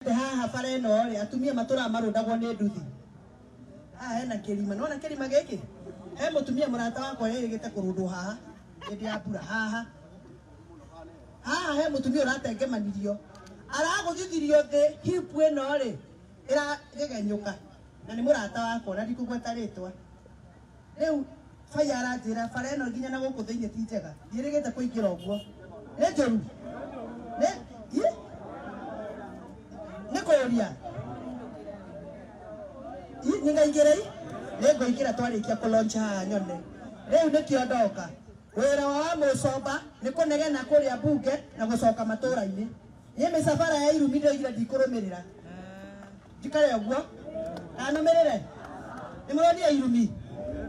Haha bara ĩno rĩ atumia matũra marũndagwo nĩ nduthi. Haha hena kĩrima, nona kĩrima gĩkĩ? He mũtumia mũrata wakwa yĩrĩgĩte kũrũndwo haha hĩndĩ ya mbura haha. Haha he mũtumia ũratengemanirio. Aragũthithirio thĩ hip ĩno rĩ ĩragĩgenyũka. Na nĩ mũrata wakwa na ndikũgweta rĩtwa. Rĩu Faya aranjĩra bara ĩno nginya na gũkũ thĩinĩ ti njega. Yĩrĩgĩte kũingĩra ũguo. Nĩ njũru. Nikoria ningaingirei ningoingira twarikia kuloncha nyone riu nikio ndoka wira wa mucomba nikunegena kuria bunge na gucoka matura-ini ni misafara ya irumi ndoigire ndikurumirira njikare uguo na numirire nimuronia irumi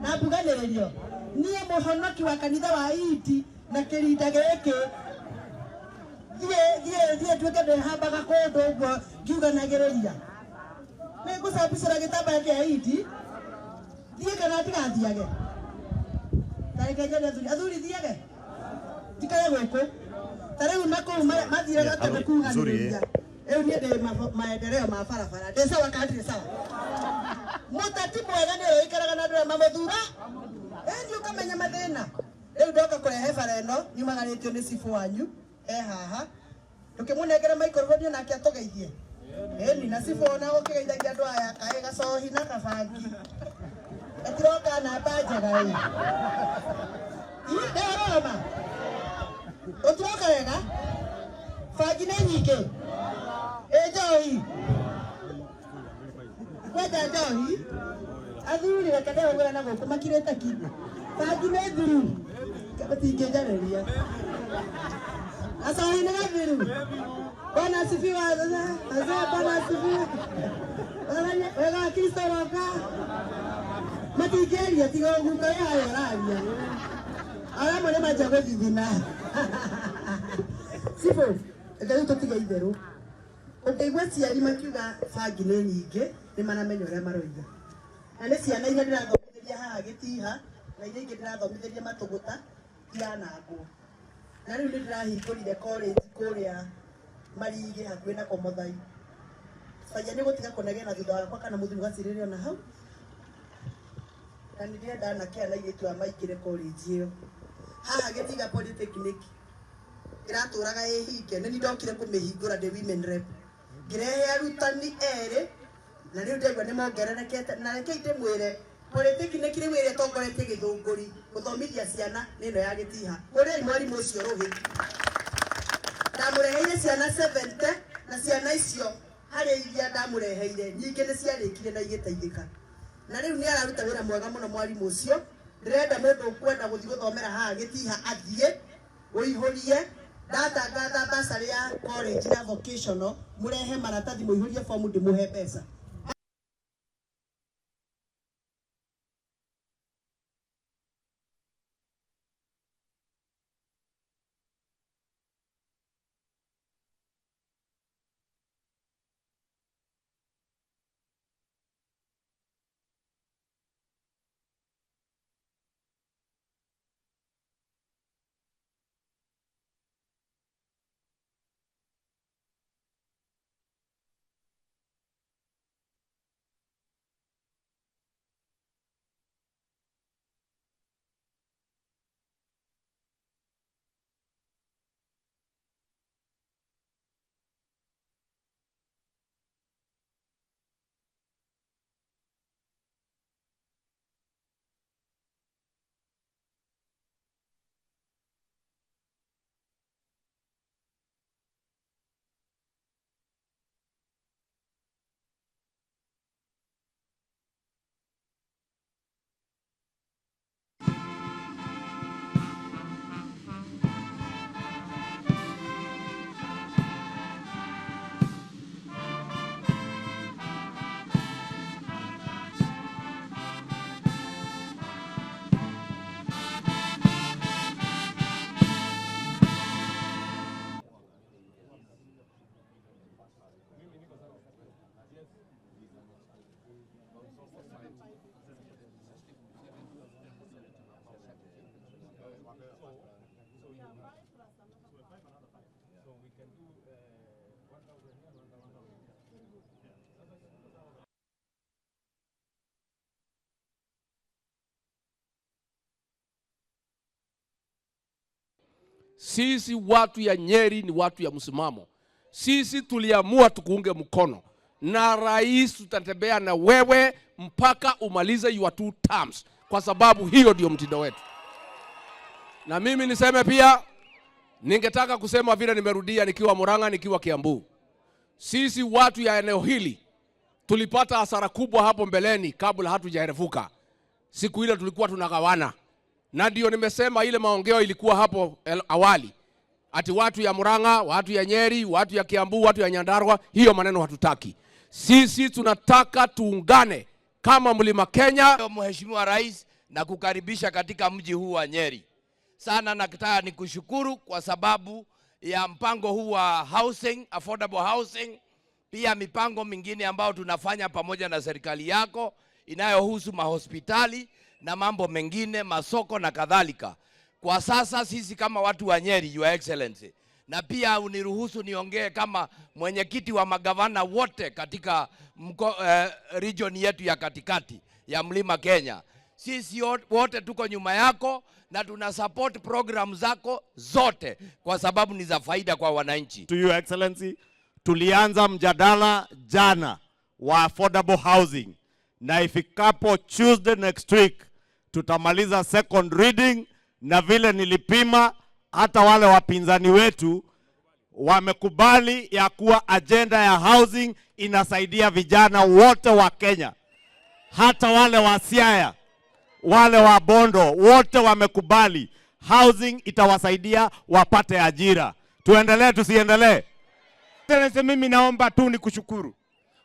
na mbuganiririo nie muhonoki wa kanitha wa iti na kirinda giki Dia tuweke dehambaga kodo uguo ngiuga nagereria nĩ ngũcambicĩra gĩtambaya kĩa indi thiĩ kana tigathiage tareke njende athuri thiage tikare gũkũ ta rĩu nakũu mathiraga tene kuganĩrĩria rĩu niĩ ndĩ maendeleo ma barabara ndĩ sawa kana ndirĩ sawa mũteti mwega nĩ ũikaraga na andũ arĩa mamũthura nĩ ũkamenya mathĩna rĩu ndoka kũrehe bara ĩno nyumaganĩtio nĩ cibu wanyu haha tukimunengera microphone nake atugeithie ni na sifona ukigeithagia andu aya kae gacohi na kabangi etiroka na banjaga ri nderoma uturoka wega bangi nĩ nyingĩ njohi kwenda njohi athuri reke ndĩrauga na gũkũ makirĩte kinyi bangi nĩ thuru kabatingĩnjarĩria Asahi na gaviru. Bwana asifiwe sasa. Bwana asifiwe. Wega Kristo waka. Matigeri atigo nguka ya raria. Ara mone majago thithina. Sifo. Ngai tutiga itheru. Ũkĩigua ciari makiuga bangi nĩ nyingĩ nĩ manamenya ũrĩa maroiga. Na nĩ ciana iria ndĩrathomithĩria haha Gĩtiha na iria ingĩ ndĩrathomithĩria Matũgũta iranangwo. Na rĩu nĩndĩrahingũrire college kũrĩa Marigĩ hakuhĩ na Komothai. Faya nĩ gũtiga kũnegena thutha wakwa kana mũthuri gacirĩrĩ ona hau. Na nĩndĩrenda anake ana airĩtu a maingĩre college ĩyo. Haha Gĩtiga Polytechnic ĩratũraga ĩhinge nĩ ndokire kũmĩhingũra ndĩ women rep. Ngĩrehe arutani erĩ na rĩu ndĩrigua nĩmongererekete na reke ndĩmwĩre Polytechnic rĩu ĩrĩa ĩtongoretie Gĩthũngũri gũthomithia ciana nĩ ĩno ya Gĩtiha. Ũrĩa mwarimũ ũcio Rũhĩ ndamũreheire ciana 70 na ciana icio harĩ iria ndamũreheire nyingĩ nĩ ciarĩkire na igĩteithĩka. Na rĩu nĩ araruta wĩra mwega mũno mwarimũ ũcio. Ndĩrenda mũndũ ũkwenda gũthiĩ gũthomera haha Gĩtiha athiĩ ũihũrie ndatangatha basarĩ ya college ya vocational mũrehe maratathi mũihũrie fomu ndĩmũhe mbeca. Sisi watu ya Nyeri ni watu ya msimamo. Sisi tuliamua tukuunge mkono. Na rais tutatembea na wewe mpaka umalize your 2 terms. Kwa sababu hiyo ndio mtindo wetu. Na mimi niseme pia, ningetaka kusema vile nimerudia nikiwa Murang'a, nikiwa Kiambu. Sisi watu ya eneo hili tulipata hasara kubwa hapo mbeleni kabla hatujaerefuka. Siku ile tulikuwa tunagawana. Na ndio nimesema ile maongeo ilikuwa hapo awali. Ati watu ya Murang'a, watu ya Nyeri, watu ya Kiambu, watu ya Nyandarua, hiyo maneno hatutaki. Sisi tunataka tuungane kama Mlima Kenya. Mheshimiwa Rais, na kukaribisha katika mji huu wa Nyeri. Sana nataka nikushukuru kwa sababu ya mpango huu wa housing, affordable housing, pia mipango mingine ambayo tunafanya pamoja na serikali yako inayohusu mahospitali na mambo mengine, masoko na kadhalika. Kwa sasa sisi kama watu wa Nyeri, Your Excellency, na pia uniruhusu niongee kama mwenyekiti wa magavana wote katika region yetu ya katikati ya Mlima Kenya. Sisi wote tuko nyuma yako na tuna support program zako zote kwa sababu ni za faida kwa wananchi. To Your Excellency, tulianza mjadala jana wa affordable housing, na ifikapo Tuesday next week tutamaliza second reading, na vile nilipima hata wale wapinzani wetu wamekubali ya kuwa agenda ya housing inasaidia vijana wote wa Kenya. Hata wale wa Siaya, wale wa Bondo, wote wamekubali housing itawasaidia wapate ajira. Tuendelee tusiendelee? Mimi naomba tu nikushukuru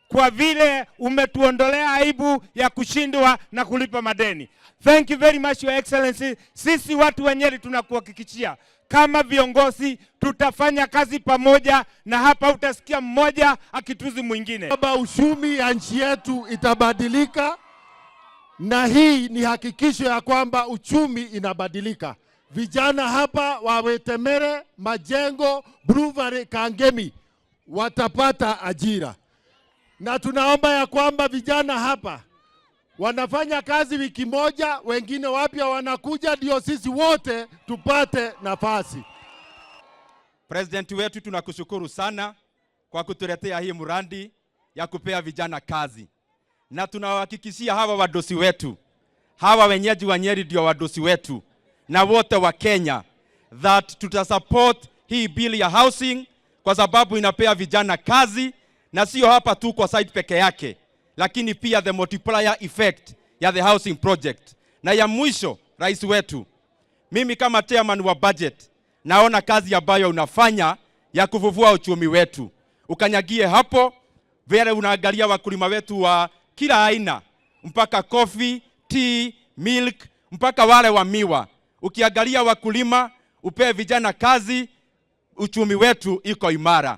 kwa vile umetuondolea aibu ya kushindwa na kulipa madeni. Thank you very much, Your Excellency. Sisi watu wa Nyeri tunakuhakikishia kama viongozi tutafanya kazi pamoja, na hapa utasikia mmoja akituzi mwingine. Baba, uchumi ya nchi yetu itabadilika, na hii ni hakikisho ya kwamba uchumi inabadilika. Vijana hapa wa Wetemere, Majengo, Bruvary, Kangemi watapata ajira. Na tunaomba ya kwamba vijana hapa wanafanya kazi wiki moja, wengine wapya wanakuja, ndio sisi wote tupate nafasi. President wetu, tunakushukuru sana kwa kutuletea hii mradi ya kupea vijana kazi. Na tunawahakikishia hawa wadosi wetu, hawa wenyeji wa Nyeri ndio wadosi wetu na wote wa Kenya, that tutasupport hii bill ya housing kwa sababu inapea vijana kazi, na sio hapa tu kwa site peke yake, lakini pia the multiplier effect ya the housing project. Na ya mwisho, rais wetu, mimi kama chairman wa budget naona kazi ambayo unafanya ya kuvuvua uchumi wetu. Ukanyagie hapo vile unaangalia wakulima wetu wa kila aina, mpaka coffee, tea, milk, mpaka wale wa miwa. Ukiangalia wakulima, upe vijana kazi, uchumi wetu iko imara.